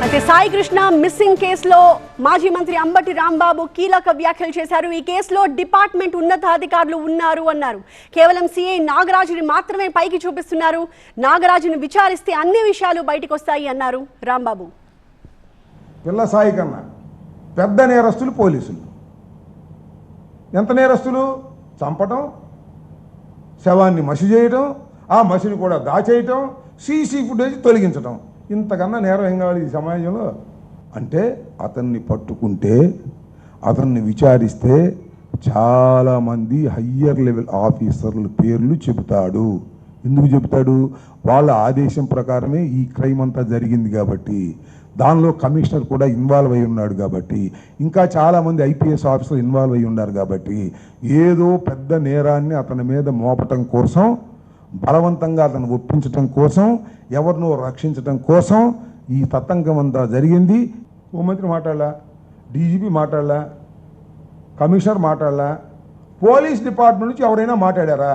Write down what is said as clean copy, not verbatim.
అయితే సాయి కృష్ణ మిస్సింగ్ కేసులో మాజీ మంత్రి అంబటి రాంబాబు కీలక వ్యాఖ్యలు చేశారు. ఈ కేసులో డిపార్ట్మెంట్ ఉన్నతాధికారులు ఉన్నారు అన్నారు. కేవలం సిఐ నాగరాజుని మాత్రమే పైకి చూపిస్తున్నారు. నాగరాజును విచారిస్తే అన్ని విషయాలు బయటకు వస్తాయి అన్నారు రాంబాబు. పిల్ల సాయి కన్నా పెద్ద నేరస్తులు పోలీసులు. ఎంత నేరస్తులు? చంపటం, శవాన్ని మసి చేయటం, ఆ మసిని కూడా దాచేయటం, సీసీ ఫుటేజ్ తొలగించటం. ఇంతకన్నా నేరం ఏం కావాలి ఈ సమాజంలో? అంటే అతన్ని పట్టుకుంటే, అతన్ని విచారిస్తే చాలామంది హయ్యర్ లెవెల్ ఆఫీసర్ల పేర్లు చెబుతాడు. ఎందుకు చెబుతాడు? వాళ్ళ ఆదేశం ప్రకారమే ఈ క్రైమ్ అంతా జరిగింది కాబట్టి, దానిలో కమిషనర్ కూడా ఇన్వాల్వ్ అయి ఉన్నాడు కాబట్టి, ఇంకా చాలామంది ఐపీఎస్ ఆఫీసర్లు ఇన్వాల్వ్ అయి ఉన్నారు కాబట్టి, ఏదో పెద్ద నేరాన్ని అతని మీద మోపటం కోసం, బలవంతంగా అతను ఒప్పించటం కోసం, ఎవరినో రక్షించటం కోసం ఈ తతంగం అంతా జరిగింది. హోంమంత్రి మాట్లాడలా, డీజీపీ మాట్లాడలా, కమిషనర్ మాట్లాడలా, పోలీస్ డిపార్ట్మెంట్ నుంచి ఎవరైనా మాట్లాడారా?